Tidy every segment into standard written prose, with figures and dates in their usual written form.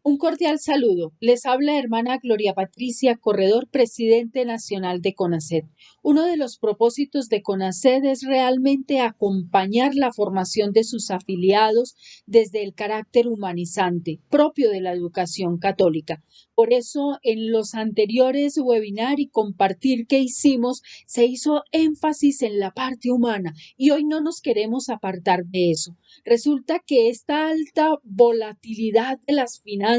Un cordial saludo. Les habla hermana Gloria Patricia Corredor, presidente nacional de CONACET. Uno de los propósitos de CONACET es realmente acompañar la formación de sus afiliados desde el carácter humanizante propio de la educación católica. Por eso, en los anteriores webinar y compartir que hicimos, se hizo énfasis en la parte humana y hoy no nos queremos apartar de eso. Resulta que esta alta volatilidad de las finanzas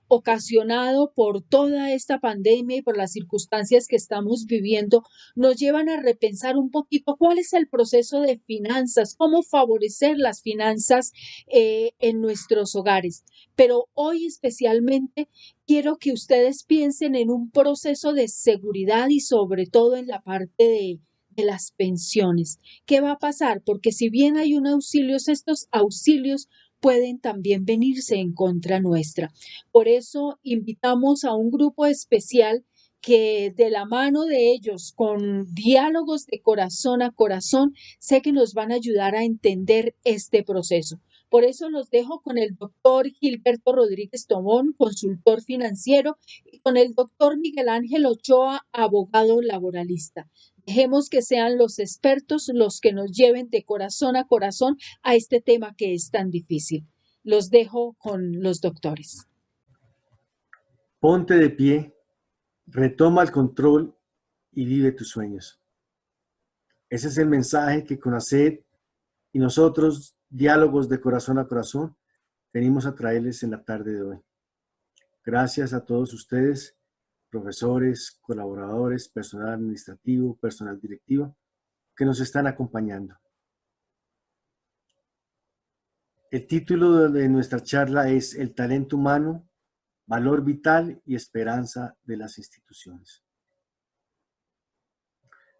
ocasionado por toda esta pandemia y por las circunstancias que estamos viviendo, nos llevan a repensar un poquito cuál es el proceso de finanzas, cómo favorecer las finanzas en nuestros hogares. Pero hoy especialmente quiero que ustedes piensen en un proceso de seguridad y sobre todo en la parte de las pensiones. ¿Qué va a pasar? Porque si bien hay un auxilio, estos auxilios pueden también venirse en contra nuestra. Por eso invitamos a un grupo especial que de la mano de ellos, con diálogos de corazón a corazón, sé que nos van a ayudar a entender este proceso. Por eso los dejo con el doctor Gilberto Rodríguez Tomón, consultor financiero, y con el doctor Miguel Ángel Ochoa, abogado laboralista. Dejemos que sean los expertos los que nos lleven de corazón a este tema que es tan difícil. Los dejo con los doctores. Ponte de pie, retoma el control y vive tus sueños. Ese es el mensaje que CONACET y nosotros, diálogos de corazón a corazón, venimos a traerles en la tarde de hoy. Gracias a todos ustedes, profesores, colaboradores, personal administrativo, personal directivo, que nos están acompañando. El título de nuestra charla es El talento humano, valor vital y esperanza de las instituciones.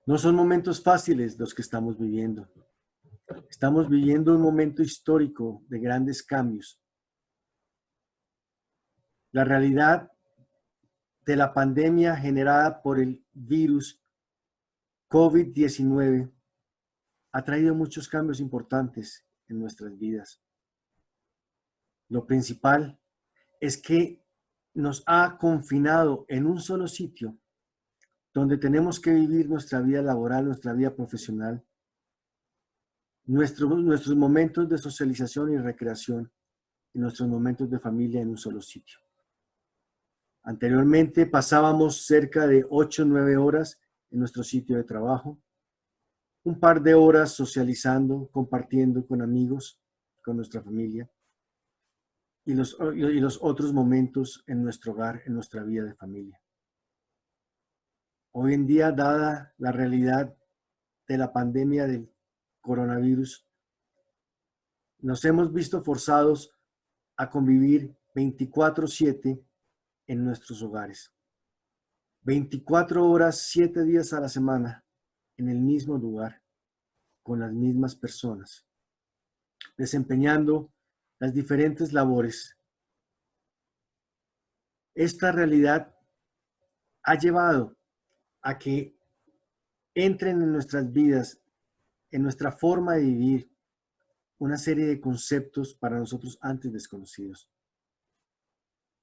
No son momentos fáciles los que estamos viviendo. Estamos viviendo un momento histórico de grandes cambios. La realidad de la pandemia generada por el virus COVID-19 ha traído muchos cambios importantes en nuestras vidas. Lo principal es que nos ha confinado en un solo sitio donde tenemos que vivir nuestra vida laboral, nuestra vida profesional, nuestros momentos de socialización y recreación y nuestros momentos de familia en un solo sitio. Anteriormente pasábamos cerca de 8 o 9 horas en nuestro sitio de trabajo, un par de horas socializando, compartiendo con amigos, con nuestra familia, y los otros momentos en nuestro hogar, en nuestra vida de familia. Hoy en día, dada la realidad de la pandemia del coronavirus, nos hemos visto forzados a convivir 24/7 en nuestros hogares. 24 horas, 7 días a la semana, en el mismo lugar, con las mismas personas, desempeñando las diferentes labores. Esta realidad ha llevado a que entren en nuestras vidas, en nuestra forma de vivir, una serie de conceptos para nosotros antes desconocidos.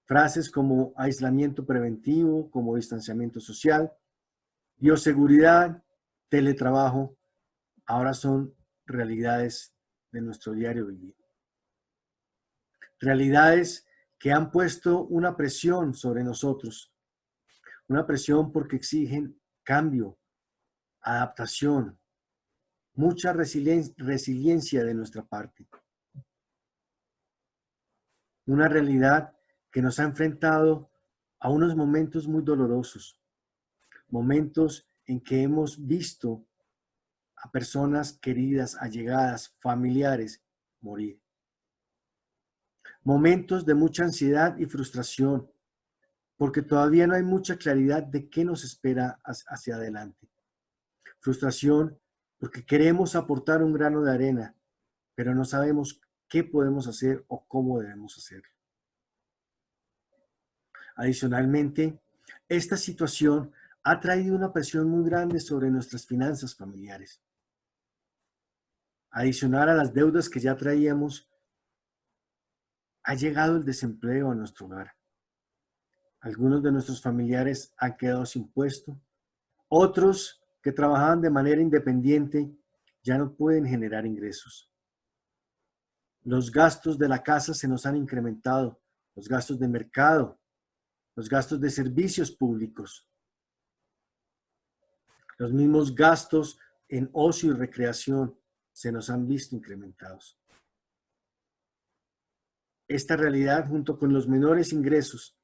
Frases como aislamiento preventivo, como distanciamiento social, bioseguridad, teletrabajo, ahora son realidades de nuestro diario vivir. Realidades que han puesto una presión sobre nosotros, una presión porque exigen cambio, adaptación, mucha resiliencia de nuestra parte. Una realidad que nos ha enfrentado a unos momentos muy dolorosos, momentos en que hemos visto a personas queridas, allegadas, familiares morir. Momentos de mucha ansiedad y frustración, porque todavía no hay mucha claridad de qué nos espera hacia adelante. Frustración porque queremos aportar un grano de arena, pero no sabemos qué podemos hacer o cómo debemos hacerlo. Adicionalmente, esta situación ha traído una presión muy grande sobre nuestras finanzas familiares. Adicional a las deudas que ya traíamos, ha llegado el desempleo a nuestro hogar. Algunos de nuestros familiares han quedado sin puesto. Otros que trabajaban de manera independiente ya no pueden generar ingresos. Los gastos de la casa se nos han incrementado, los gastos de mercado, los gastos de servicios públicos, los mismos gastos en ocio y recreación se nos han visto incrementados. Esta realidad, junto con los menores ingresos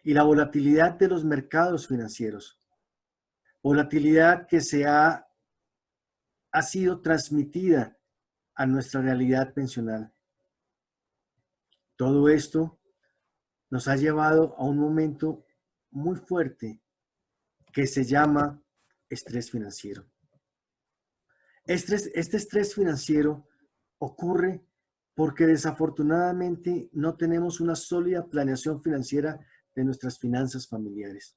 y la volatilidad de los mercados financieros, volatilidad que ha sido transmitida a nuestra realidad pensional. Todo esto nos ha llevado a un momento muy fuerte que se llama estrés financiero. Este estrés financiero ocurre porque desafortunadamente no tenemos una sólida planeación financiera de nuestras finanzas familiares.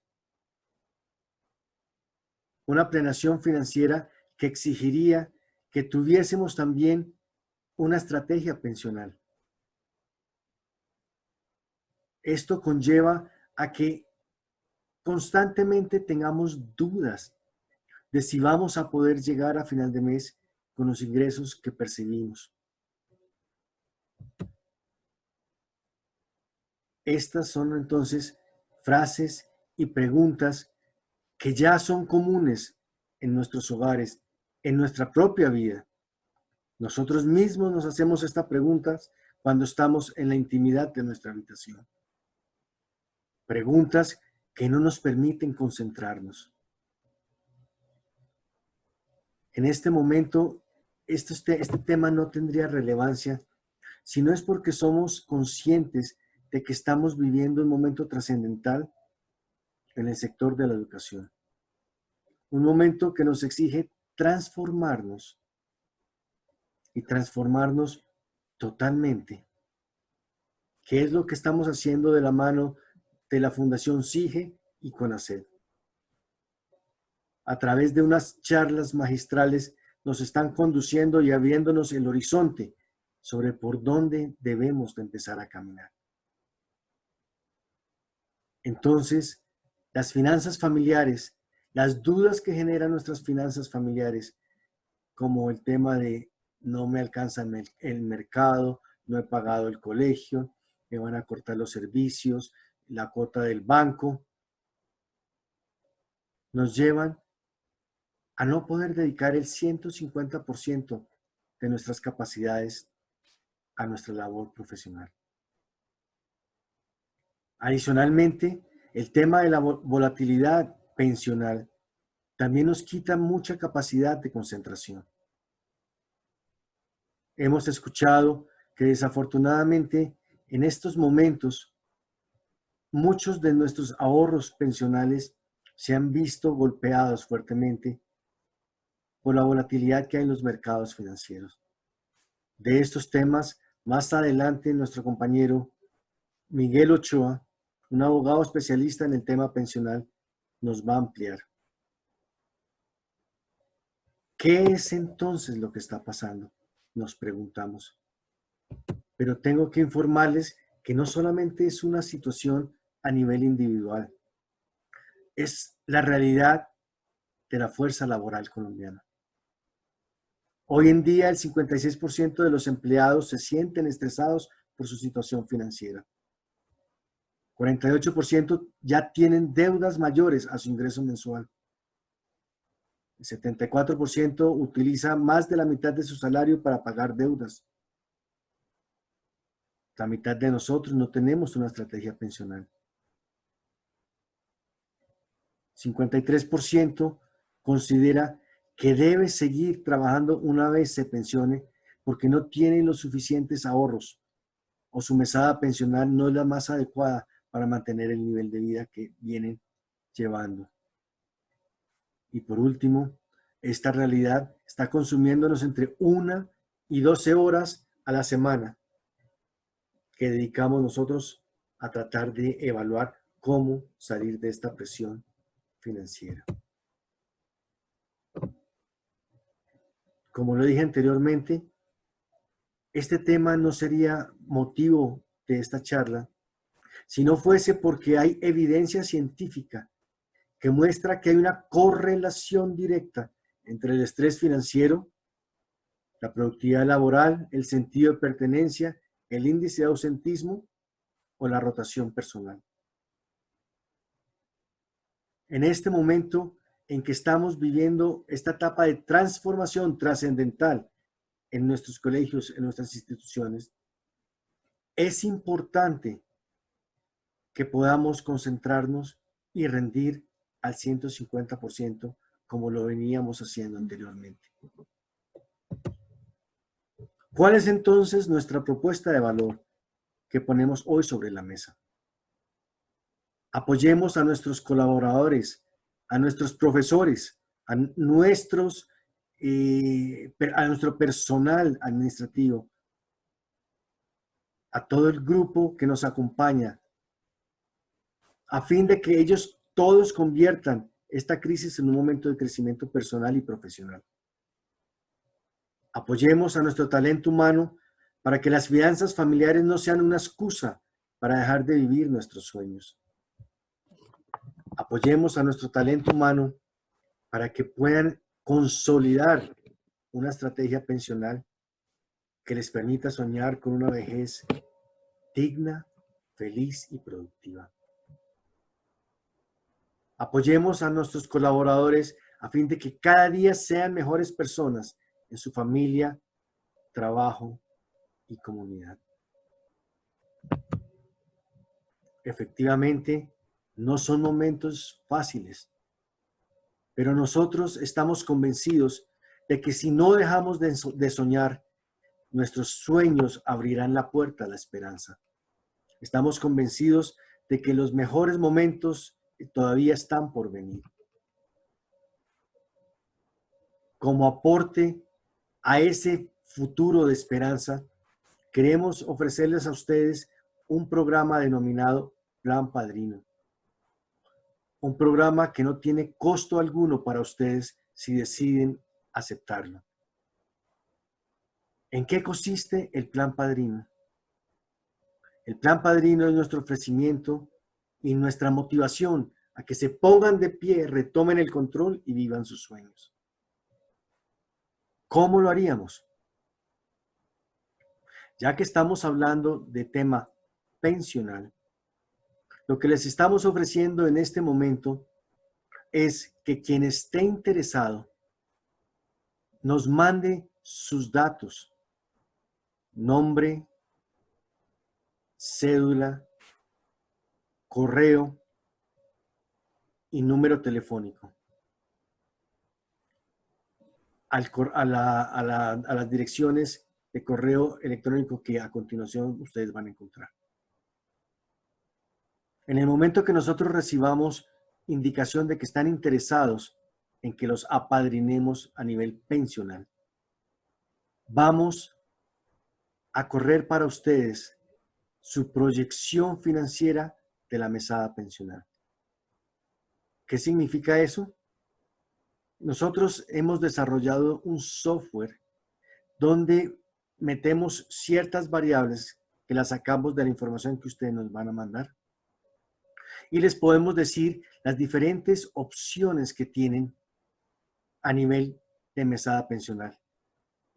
Una planeación financiera que exigiría que tuviésemos también una estrategia pensional. Esto conlleva a que constantemente tengamos dudas de si vamos a poder llegar a final de mes con los ingresos que percibimos. Estas son entonces frases y preguntas que ya son comunes en nuestros hogares, en nuestra propia vida. Nosotros mismos nos hacemos estas preguntas cuando estamos en la intimidad de nuestra habitación. Preguntas que no nos permiten concentrarnos. En este momento, este tema no tendría relevancia si no es porque somos conscientes de que estamos viviendo un momento trascendental en el sector de la educación. Un momento que nos exige transformarnos y transformarnos totalmente. ¿Qué es lo que estamos haciendo de la mano de la Fundación SIGE y CONACYT? A través de unas charlas magistrales nos están conduciendo y abriéndonos el horizonte sobre por dónde debemos de empezar a caminar. Entonces, las finanzas familiares, las dudas que generan nuestras finanzas familiares, como el tema de no me alcanza el mercado, no he pagado el colegio, me van a cortar los servicios, la cuota del banco, nos llevan a no poder dedicar el 150% de nuestras capacidades a nuestra labor profesional. Adicionalmente, el tema de la volatilidad pensional también nos quita mucha capacidad de concentración. Hemos escuchado que desafortunadamente en estos momentos muchos de nuestros ahorros pensionales se han visto golpeados fuertemente por la volatilidad que hay en los mercados financieros. De estos temas, más adelante nuestro compañero Miguel Ochoa, un abogado especialista en el tema pensional, nos va a ampliar. ¿Qué es entonces lo que está pasando? Nos preguntamos. Pero tengo que informarles que no solamente es una situación a nivel individual, es la realidad de la fuerza laboral colombiana. Hoy en día el 56% de los empleados se sienten estresados por su situación financiera. 48% ya tienen deudas mayores a su ingreso mensual. El 74% utiliza más de la mitad de su salario para pagar deudas. La mitad de nosotros no tenemos una estrategia pensional. 53% considera que debe seguir trabajando una vez se pensione porque no tiene los suficientes ahorros o su mesada pensional no es la más adecuada para mantener el nivel de vida que vienen llevando. Y por último, esta realidad está consumiéndonos entre 1 y 12 horas a la semana que dedicamos nosotros a tratar de evaluar cómo salir de esta presión financiera. Como lo dije anteriormente, este tema no sería motivo de esta charla si no fuese porque hay evidencia científica que muestra que hay una correlación directa entre el estrés financiero, la productividad laboral, el sentido de pertenencia, el índice de ausentismo o la rotación personal. En este momento en que estamos viviendo esta etapa de transformación trascendental en nuestros colegios, en nuestras instituciones, es importante que podamos concentrarnos y rendir al 150% como lo veníamos haciendo anteriormente. ¿Cuál es entonces nuestra propuesta de valor que ponemos hoy sobre la mesa? Apoyemos a nuestros colaboradores, a nuestros profesores, a nuestro personal administrativo, a todo el grupo que nos acompaña, a fin de que ellos todos conviertan esta crisis en un momento de crecimiento personal y profesional. Apoyemos a nuestro talento humano para que las finanzas familiares no sean una excusa para dejar de vivir nuestros sueños. Apoyemos a nuestro talento humano para que puedan consolidar una estrategia pensional que les permita soñar con una vejez digna, feliz y productiva. Apoyemos a nuestros colaboradores a fin de que cada día sean mejores personas en su familia, trabajo y comunidad. Efectivamente, no son momentos fáciles, pero nosotros estamos convencidos de que si no dejamos de soñar, nuestros sueños abrirán la puerta a la esperanza. Estamos convencidos de que los mejores momentos todavía están por venir. Como aporte a ese futuro de esperanza, queremos ofrecerles a ustedes un programa denominado Plan Padrino. Un programa que no tiene costo alguno para ustedes si deciden aceptarlo. ¿En qué consiste el Plan Padrino? El Plan Padrino es nuestro ofrecimiento y nuestra motivación a que se pongan de pie, retomen el control y vivan sus sueños. ¿Cómo lo haríamos? Ya que estamos hablando de tema pensional, lo que les estamos ofreciendo en este momento es que quien esté interesado nos mande sus datos, nombre, cédula, correo y número telefónico a las direcciones de correo electrónico que a continuación ustedes van a encontrar. En el momento que nosotros recibamos indicación de que están interesados en que los apadrinemos a nivel pensional, vamos a correr para ustedes su proyección financiera de la mesada pensional. ¿Qué significa eso? Nosotros hemos desarrollado un software donde metemos ciertas variables que las sacamos de la información que ustedes nos van a mandar y les podemos decir las diferentes opciones que tienen a nivel de mesada pensional.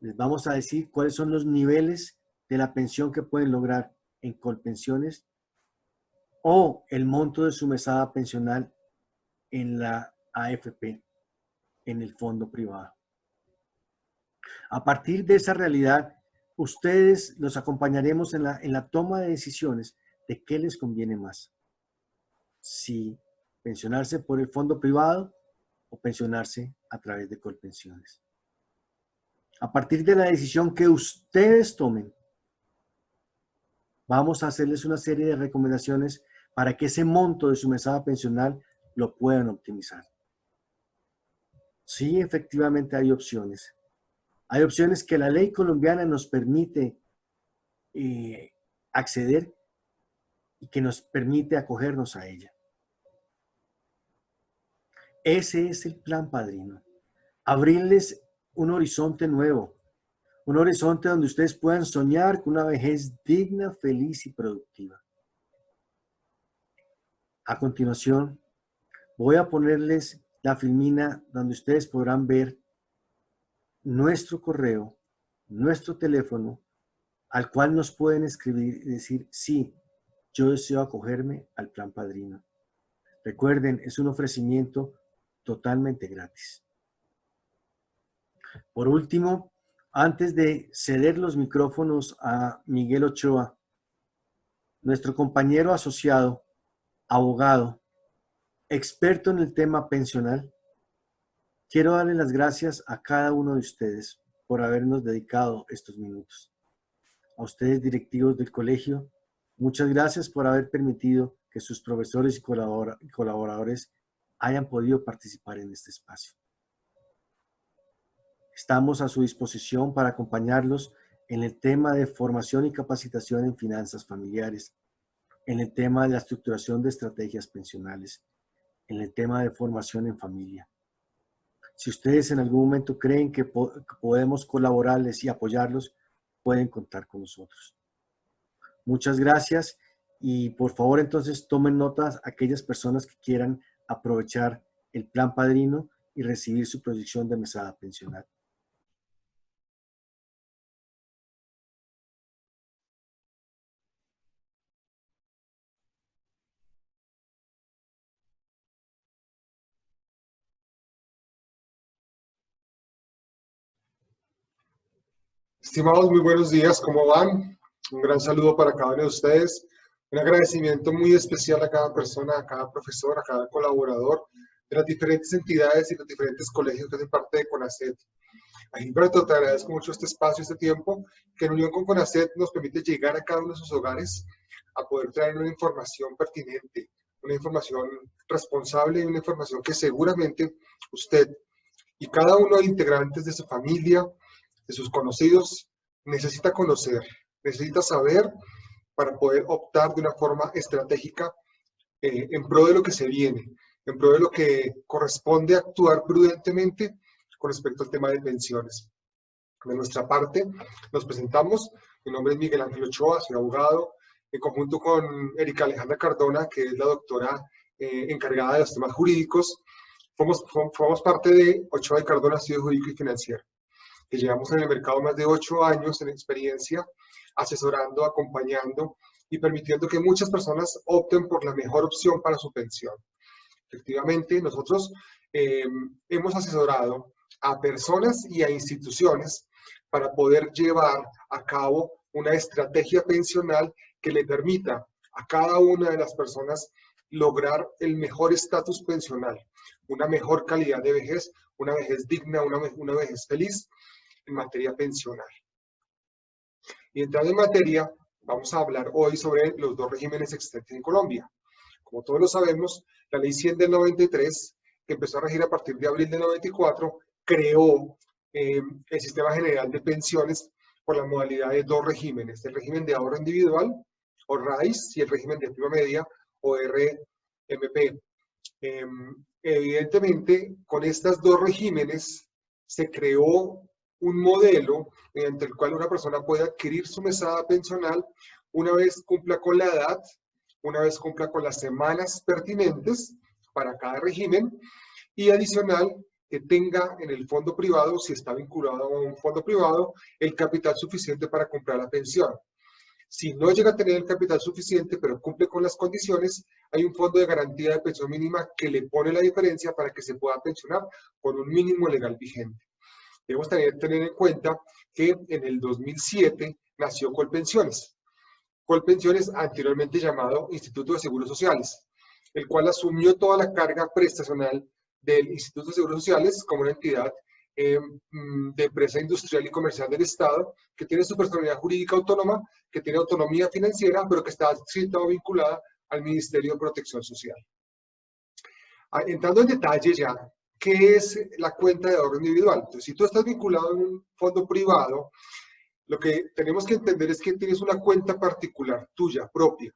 Les vamos a decir cuáles son los niveles de la pensión que pueden lograr en Colpensiones o el monto de su mesada pensional en la AFP, en el fondo privado. A partir de esa realidad, ustedes los acompañaremos en la toma de decisiones de qué les conviene más. Si pensionarse por el fondo privado o pensionarse a través de Colpensiones. A partir de la decisión que ustedes tomen, vamos a hacerles una serie de recomendaciones para que ese monto de su mesada pensional lo puedan optimizar. Sí, efectivamente hay opciones. Hay opciones que la ley colombiana nos permite acceder y que nos permite acogernos a ella. Ese es el plan padrino. Abrirles un horizonte nuevo, Un horizonte donde ustedes puedan soñar con una vejez digna, feliz y productiva. A continuación, voy a ponerles la filmina donde ustedes podrán ver nuestro correo, nuestro teléfono, al cual nos pueden escribir y decir, sí, yo deseo acogerme al Plan Padrino. Recuerden, es un ofrecimiento totalmente gratis. Por último, antes de ceder los micrófonos a Miguel Ochoa, nuestro compañero asociado, abogado, experto en el tema pensional, quiero darle las gracias a cada uno de ustedes por habernos dedicado estos minutos. A ustedes, directivos del colegio, muchas gracias por haber permitido que sus profesores y colaboradores hayan podido participar en este espacio. Estamos a su disposición para acompañarlos en el tema de formación y capacitación en finanzas familiares, en el tema de la estructuración de estrategias pensionales, en el tema de formación en familia. Si ustedes en algún momento creen que podemos colaborarles y apoyarlos, pueden contar con nosotros. Muchas gracias y por favor entonces tomen notas aquellas personas que quieran aprovechar el Plan Padrino y recibir su proyección de mesada pensional. Estimados, muy buenos días, ¿cómo van? Un gran saludo para cada uno de ustedes. Un agradecimiento muy especial a cada persona, a cada profesor, a cada colaborador de las diferentes entidades y los diferentes colegios que hacen parte de CONACET. A Gilberto, te agradezco mucho este espacio, este tiempo, que en unión con CONACET nos permite llegar a cada uno de sus hogares a poder traer una información pertinente, una información responsable y una información que seguramente usted y cada uno de los integrantes de su familia, de sus conocidos, necesita conocer, necesita saber para poder optar de una forma estratégica en pro de lo que se viene, en pro de lo que corresponde actuar prudentemente con respecto al tema de pensiones. De nuestra parte, nos presentamos. Mi nombre es Miguel Ángel Ochoa, soy abogado, en conjunto con Erika Alejandra Cardona, que es la doctora encargada de los temas jurídicos. Formamos parte de Ochoa y Cardona Estudio Jurídico y Financiero, que llevamos en el mercado más de 8 años en experiencia, asesorando, acompañando y permitiendo que muchas personas opten por la mejor opción para su pensión. Efectivamente, nosotros hemos asesorado a personas y a instituciones para poder llevar a cabo una estrategia pensional que le permita a cada una de las personas lograr el mejor estatus pensional, una mejor calidad de vejez, una vejez digna, una vejez feliz en materia pensional. Y entrando en materia, vamos a hablar hoy sobre los 2 regímenes existentes en Colombia. Como todos lo sabemos, la Ley 100 del 93, que empezó a regir a partir de abril del 94, creó el Sistema General de Pensiones por la modalidad de 2 regímenes, el régimen de ahorro individual, o RAIS, y el régimen de prima media, o RMP. Evidentemente, con estos 2 regímenes se creó un modelo mediante el cual una persona puede adquirir su mesada pensional una vez cumpla con la edad, una vez cumpla con las semanas pertinentes para cada régimen, y adicional que tenga en el fondo privado, si está vinculado a un fondo privado, el capital suficiente para comprar la pensión. Si no llega a tener el capital suficiente, pero cumple con las condiciones, hay un fondo de garantía de pensión mínima que le pone la diferencia para que se pueda pensionar con un mínimo legal vigente. Debemos tener en cuenta que en el 2007 nació Colpensiones. Colpensiones, anteriormente llamado Instituto de Seguros Sociales, el cual asumió toda la carga prestacional del Instituto de Seguros Sociales como una entidad de empresa industrial y comercial del Estado, que tiene su personalidad jurídica autónoma, que tiene autonomía financiera, pero que está adscrita o vinculada al Ministerio de Protección Social. Entrando en detalle ya, ¿qué es la cuenta de ahorro individual? Entonces, si tú estás vinculado en un fondo privado, lo que tenemos que entender es que tienes una cuenta particular tuya, propia,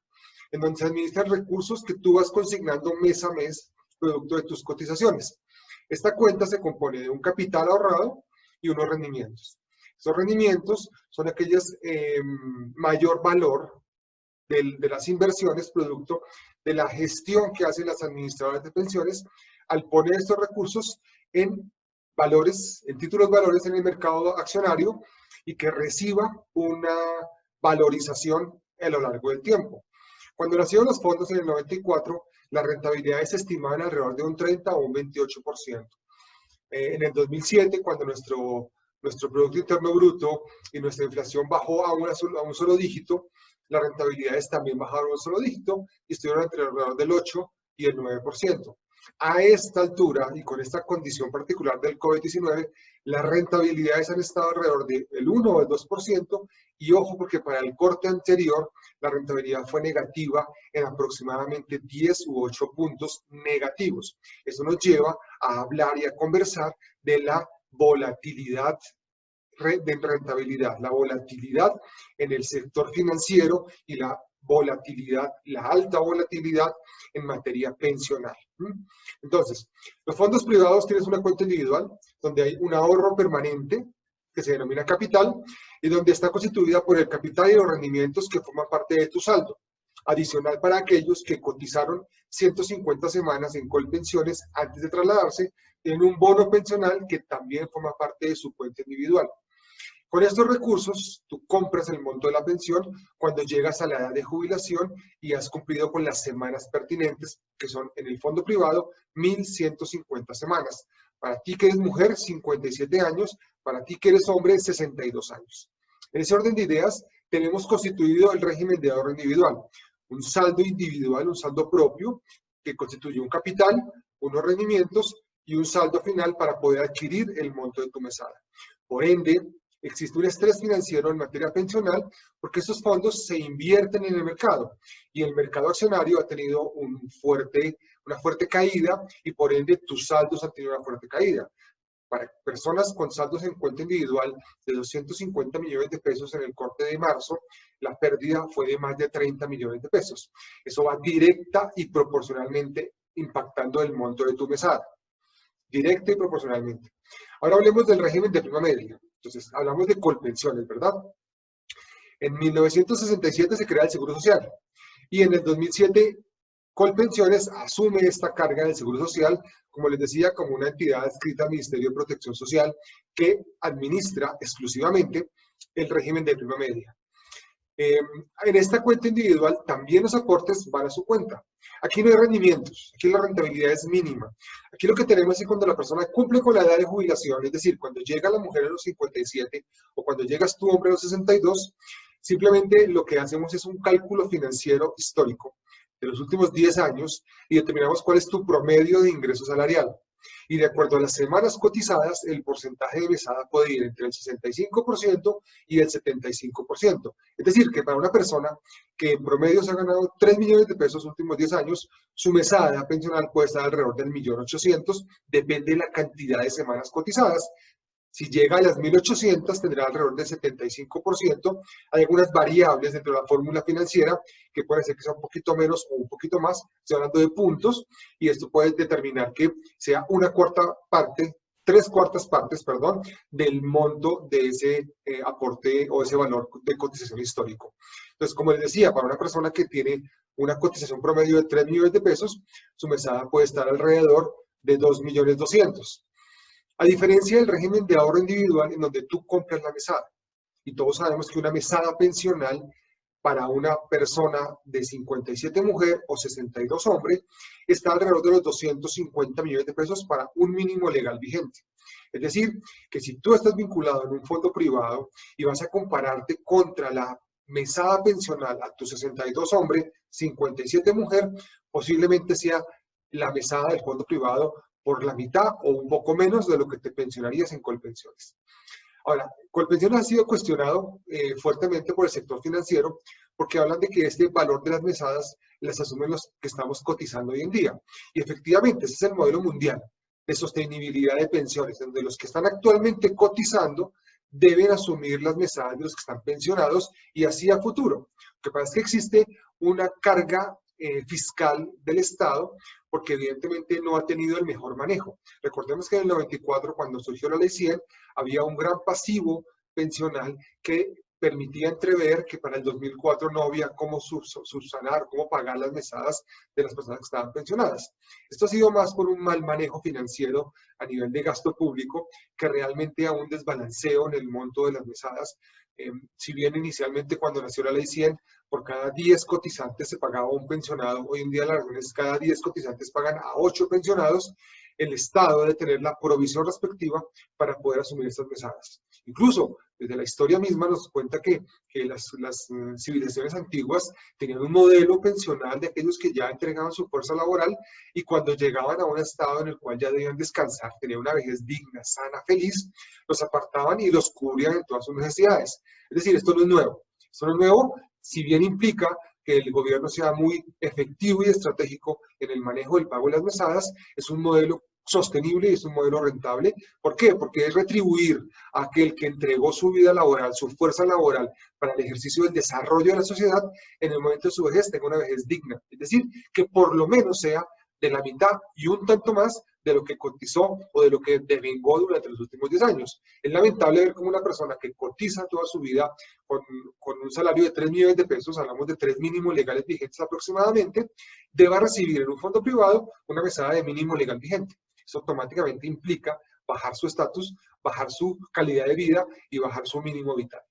en donde se administran recursos que tú vas consignando mes a mes, producto de tus cotizaciones. Esta cuenta se compone de un capital ahorrado y unos rendimientos. Esos rendimientos son aquellos mayor valor de las inversiones producto de la gestión que hacen las administradoras de pensiones al poner estos recursos en valores, en títulos valores en el mercado accionario y que reciba una valorización a lo largo del tiempo. Cuando nacieron los fondos en el 94, las rentabilidades se estimaban alrededor de un 30 o un 28%. En el 2007, cuando nuestro Producto Interno Bruto y nuestra inflación bajó a un solo dígito, las rentabilidades también bajaron a un solo dígito y estuvieron entre alrededor del 8 y el 9%. A esta altura y con esta condición particular del COVID-19, las rentabilidades han estado alrededor del 1 o el 2%, y ojo porque para el corte anterior la rentabilidad fue negativa en aproximadamente 10 u 8 puntos negativos. Eso nos lleva a hablar y a conversar de la volatilidad de rentabilidad, la volatilidad en el sector financiero y la volatilidad, la alta volatilidad en materia pensional. Entonces, los fondos privados tienes una cuenta individual donde hay un ahorro permanente que se denomina capital y donde está constituida por el capital y los rendimientos que forman parte de tu saldo. Adicional para aquellos que cotizaron 150 semanas en Colpensiones antes de trasladarse, en un bono pensional que también forma parte de su cuenta individual. Con estos recursos, tú compras el monto de la pensión cuando llegas a la edad de jubilación y has cumplido con las semanas pertinentes, que son en el fondo privado 1.150 semanas. Para ti que eres mujer, 57 años, para ti que eres hombre, 62 años. En ese orden de ideas, tenemos constituido el régimen de ahorro individual. Un saldo individual, un saldo propio, que constituye un capital, unos rendimientos y un saldo final para poder adquirir el monto de tu mesada. Por ende, existe un estrés financiero en materia pensional porque estos fondos se invierten en el mercado y el mercado accionario ha tenido una fuerte caída y por ende tus saldos han tenido una fuerte caída. Para personas con saldos en cuenta individual de 250 millones de pesos en el corte de marzo, la pérdida fue de más de 30 millones de pesos. Eso va directa y proporcionalmente impactando el monto de tu mesada. Directa y proporcionalmente. Ahora hablemos del régimen de prima media. Entonces, hablamos de Colpensiones, ¿verdad? En 1967 se crea el Seguro Social y en el 2007 Colpensiones asume esta carga del Seguro Social, como les decía, como una entidad adscrita al Ministerio de Protección Social que administra exclusivamente el régimen de prima media. En esta cuenta individual también los aportes van a su cuenta. Aquí no hay rendimientos, aquí la rentabilidad es mínima. Aquí lo que tenemos es que cuando la persona cumple con la edad de jubilación, es decir, cuando llega la mujer a los 57 o cuando llegas tú hombre a los 62, simplemente lo que hacemos es un cálculo financiero histórico de los últimos 10 años y determinamos cuál es tu promedio de ingreso salarial. Y de acuerdo a las semanas cotizadas, el porcentaje de mesada puede ir entre el 65% y el 75%. Es decir, que para una persona que en promedio se ha ganado 3 millones de pesos en los últimos 10 años, su mesada pensional puede estar alrededor del 1.800.000, depende de la cantidad de semanas cotizadas. Si llega a las 1.800, tendrá alrededor del 75%. Hay algunas variables dentro de la fórmula financiera que puede ser que sea un poquito menos o un poquito más. Estoy hablando de puntos y esto puede determinar que sea una cuarta parte, 3/4 partes, perdón, del monto de ese aporte o ese valor de cotización histórico. Entonces, como les decía, para una persona que tiene una cotización promedio de 3 millones de pesos, su mesada puede estar alrededor de 2.200.000. A diferencia del régimen de ahorro individual en donde tú compras la mesada. Y todos sabemos que una mesada pensional para una persona de 57 mujer o 62 hombre está alrededor de los 250 millones de pesos para un mínimo legal vigente. Es decir, que si tú estás vinculado en un fondo privado y vas a compararte contra la mesada pensional a tu 62 hombre, 57 mujer, posiblemente sea la mesada del fondo privado por la mitad o un poco menos de lo que te pensionarías en Colpensiones. Ahora, Colpensiones ha sido cuestionado fuertemente por el sector financiero porque hablan de que este valor de las mesadas las asumen los que estamos cotizando hoy en día. Y efectivamente, ese es el modelo mundial de sostenibilidad de pensiones, donde los que están actualmente cotizando deben asumir las mesadas de los que están pensionados y así a futuro. Lo que pasa es que existe una carga fiscal del Estado porque evidentemente no ha tenido el mejor manejo. Recordemos que en el 94, cuando surgió la Ley 100, había un gran pasivo pensional que permitía entrever que para el 2004 no había cómo subsanar, cómo pagar las mesadas de las personas que estaban pensionadas. Esto ha sido más por un mal manejo financiero a nivel de gasto público que realmente a un desbalanceo en el monto de las mesadas. Si bien inicialmente cuando nació la Ley 100, por cada 10 cotizantes se pagaba un pensionado, hoy en día la razón es cada 10 cotizantes pagan a 8 pensionados, el Estado debe tener la provisión respectiva para poder asumir estas mesadas. Incluso desde la historia misma nos cuenta que las civilizaciones antiguas tenían un modelo pensional de aquellos que ya entregaban su fuerza laboral y cuando llegaban a un estado en el cual ya debían descansar, tener una vejez digna, sana, feliz, los apartaban y los cubrían en todas sus necesidades. Es decir, esto no es nuevo. Esto no es nuevo, si bien implica que el gobierno sea muy efectivo y estratégico en el manejo del pago de las mesadas, es un modelo sostenible y es un modelo rentable. ¿Por qué? Porque es retribuir a aquel que entregó su vida laboral, su fuerza laboral para el ejercicio del desarrollo de la sociedad, en el momento de su vejez tenga una vejez digna. Es decir, que por lo menos sea de la mitad y un tanto más de lo que cotizó o de lo que devengó durante los últimos 10 años. Es lamentable ver cómo una persona que cotiza toda su vida con un salario de 3 millones de pesos, hablamos de 3 mínimos legales vigentes aproximadamente, deba recibir en un fondo privado una mesada de mínimo legal vigente. Eso automáticamente implica bajar su estatus, bajar su calidad de vida y bajar su mínimo vital.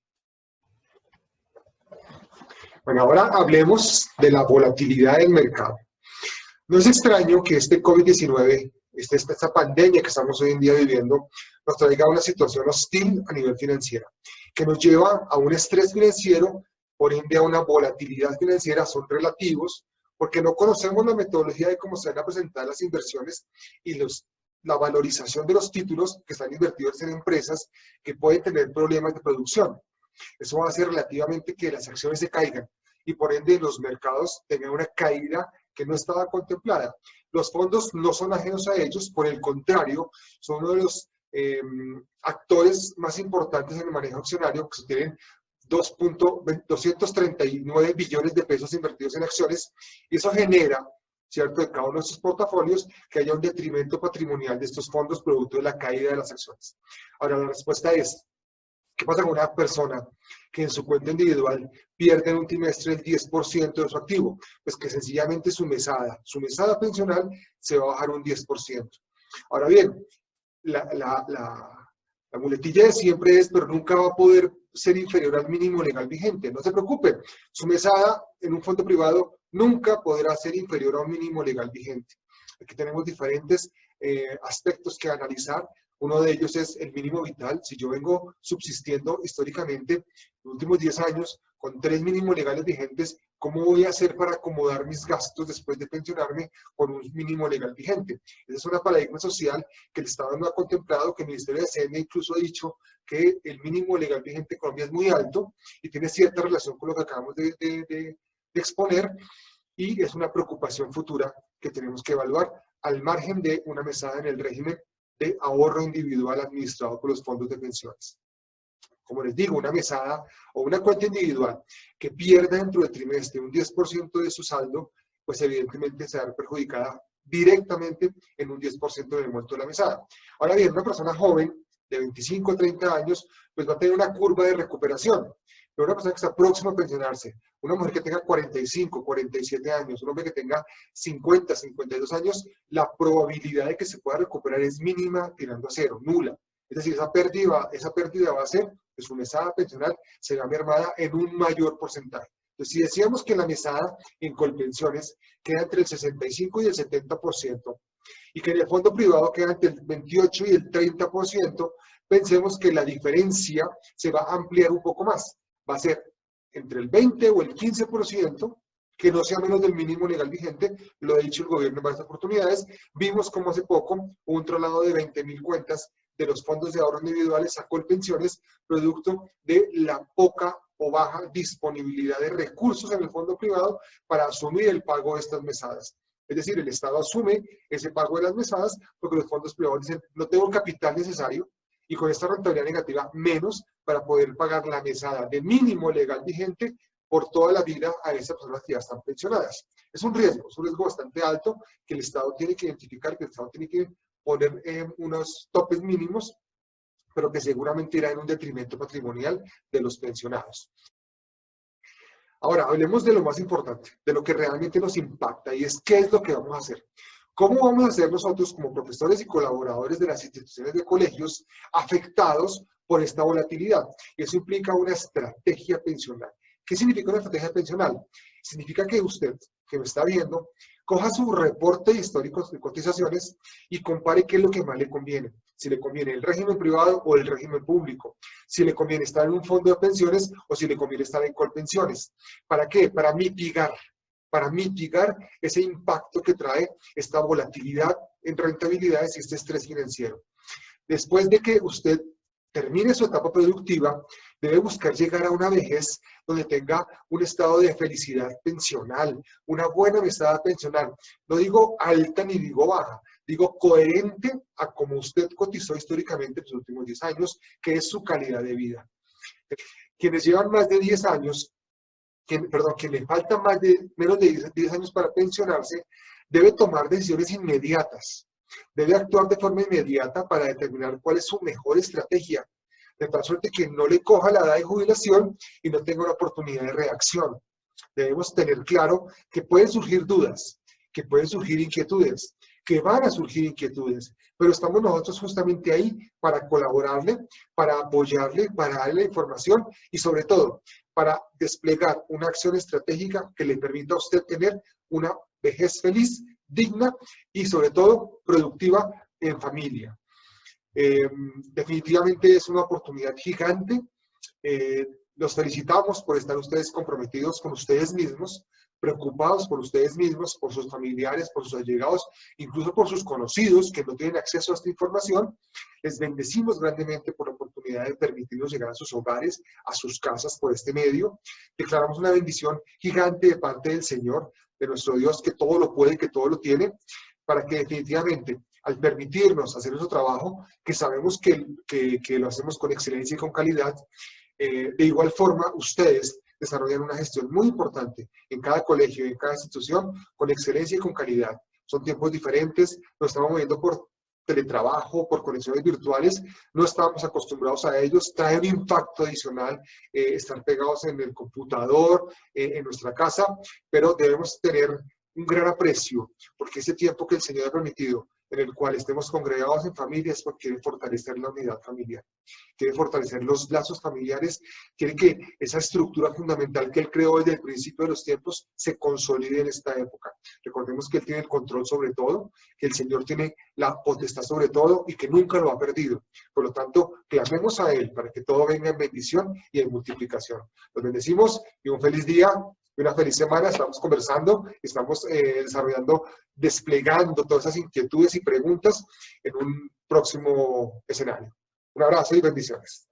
Bueno, ahora hablemos de la volatilidad del mercado. No es extraño que este COVID-19, esta pandemia que estamos hoy en día viviendo, nos traiga una situación hostil a nivel financiero, que nos lleva a un estrés financiero, por ende a una volatilidad financiera, son relativos, porque no conocemos la metodología de cómo se van a presentar las inversiones y la valorización de los títulos que están invertidos en empresas que pueden tener problemas de producción. Eso va a hacer relativamente que las acciones se caigan y por ende los mercados tengan una caída que no estaba contemplada. Los fondos no son ajenos a ellos, por el contrario, son uno de los actores más importantes en el manejo accionario, que tienen 239 billones de pesos invertidos en acciones, y eso genera, ¿cierto?, de cada uno de estos portafolios, que haya un detrimento patrimonial de estos fondos producto de la caída de las acciones. Ahora, la respuesta es, ¿qué pasa con una persona que en su cuenta individual pierde en un trimestre el 10% de su activo? Pues que sencillamente su mesada pensional se va a bajar un 10%. Ahora bien, la muletilla de siempre es, pero nunca va a poder ser inferior al mínimo legal vigente. No se preocupe, su mesada en un fondo privado nunca podrá ser inferior a un mínimo legal vigente. Aquí tenemos diferentes aspectos que analizar. Uno de ellos es el mínimo vital. Si yo vengo subsistiendo históricamente los últimos 10 años con 3 mínimos legales vigentes, ¿cómo voy a hacer para acomodar mis gastos después de pensionarme con un mínimo legal vigente? Esa es una paradigma social que el Estado no ha contemplado, que el Ministerio de Hacienda incluso ha dicho que el mínimo legal vigente en Colombia es muy alto y tiene cierta relación con lo que acabamos de exponer, y es una preocupación futura que tenemos que evaluar al margen de una mesada en el régimen de ahorro individual administrado por los fondos de pensiones. Como les digo, una mesada o una cuenta individual que pierda dentro del trimestre un 10% de su saldo, pues evidentemente se va a ver perjudicada directamente en un 10% del monto de la mesada. Ahora bien, una persona joven de 25 a 30 años, pues va a tener una curva de recuperación. Pero una persona que está próxima a pensionarse, una mujer que tenga 45, 47 años, un hombre que tenga 50, 52 años, la probabilidad de que se pueda recuperar es mínima, tirando a cero, nula. Es decir, esa pérdida va a hacer que su mesada pensional se vea mermada en un mayor porcentaje. Entonces, si decíamos que la mesada en Colpensiones queda entre el 65 y el 70%, y que en el fondo privado queda entre el 28 y el 30%, pensemos que la diferencia se va a ampliar un poco más. Va a ser entre el 20 o el 15%, que no sea menos del mínimo legal vigente. Lo ha dicho el gobierno en varias oportunidades. Vimos como hace poco hubo un traslado de 20.000 cuentas de los fondos de ahorro individuales a Colpensiones, producto de la poca o baja disponibilidad de recursos en el fondo privado para asumir el pago de estas mesadas. Es decir, el Estado asume ese pago de las mesadas porque los fondos privados dicen, no tengo el capital necesario, y con esta rentabilidad negativa menos para poder pagar la mesada de mínimo legal vigente por toda la vida a esas personas que ya están pensionadas. Es un riesgo bastante alto que el Estado tiene que identificar, que el Estado tiene que poner unos topes mínimos pero que seguramente irá en un detrimento patrimonial de los pensionados. Ahora, hablemos de lo más importante, de lo que realmente nos impacta, y es qué es lo que vamos a hacer. ¿Cómo vamos a hacer nosotros como profesores y colaboradores de las instituciones de colegios afectados por esta volatilidad? Y eso implica una estrategia pensional. ¿Qué significa una estrategia pensional? Significa que usted, que me está viendo, coja su reporte histórico de cotizaciones y compare qué es lo que más le conviene. Si le conviene el régimen privado o el régimen público. Si le conviene estar en un fondo de pensiones o si le conviene estar en Colpensiones. ¿Para qué? Para mitigar ese impacto que trae esta volatilidad en rentabilidades y este estrés financiero. Después de que usted termine su etapa productiva, debe buscar llegar a una vejez donde tenga un estado de felicidad pensional, una buena mesada pensional. No digo alta ni digo baja, digo coherente a como usted cotizó históricamente en los últimos 10 años, que es su calidad de vida. Quienes llevan más de 10 años, quien le falta menos de 10 años para pensionarse, debe tomar decisiones inmediatas. Debe actuar de forma inmediata para determinar cuál es su mejor estrategia, de tal suerte que no le coja la edad de jubilación y no tenga una oportunidad de reacción. Debemos tener claro que pueden surgir dudas, que pueden surgir inquietudes, que van a surgir inquietudes, pero estamos nosotros justamente ahí para colaborarle, para apoyarle, para darle la información y sobre todo para desplegar una acción estratégica que le permita a usted tener una vejez feliz, digna y sobre todo productiva en familia. Definitivamente es una oportunidad gigante. Los felicitamos por estar ustedes comprometidos con ustedes mismos, preocupados por ustedes mismos, por sus familiares, por sus allegados, incluso por sus conocidos que no tienen acceso a esta información. Les bendecimos grandemente por la oportunidad de permitirnos llegar a sus hogares, a sus casas por este medio. Declaramos una bendición gigante de parte del Señor, de nuestro Dios, que todo lo puede, que todo lo tiene, para que definitivamente, al permitirnos hacer nuestro trabajo, que sabemos que lo hacemos con excelencia y con calidad, de igual forma, ustedes desarrollan una gestión muy importante en cada colegio y en cada institución con excelencia y con calidad. Son tiempos diferentes, nos estamos moviendo por teletrabajo, por conexiones virtuales, no estamos acostumbrados a ellos, trae un impacto adicional estar pegados en el computador, en nuestra casa, pero debemos tener un gran aprecio, porque ese tiempo que el Señor ha permitido, en el cual estemos congregados en familia, es porque quiere fortalecer la unidad familiar, quiere fortalecer los lazos familiares, quiere que esa estructura fundamental que Él creó desde el principio de los tiempos se consolide en esta época. Recordemos que Él tiene el control sobre todo, que el Señor tiene la potestad sobre todo y que nunca lo ha perdido. Por lo tanto, clamemos a Él para que todo venga en bendición y en multiplicación. Los bendecimos y un feliz día. Una feliz semana, estamos conversando, estamos desarrollando, desplegando todas esas inquietudes y preguntas en un próximo escenario. Un abrazo y bendiciones.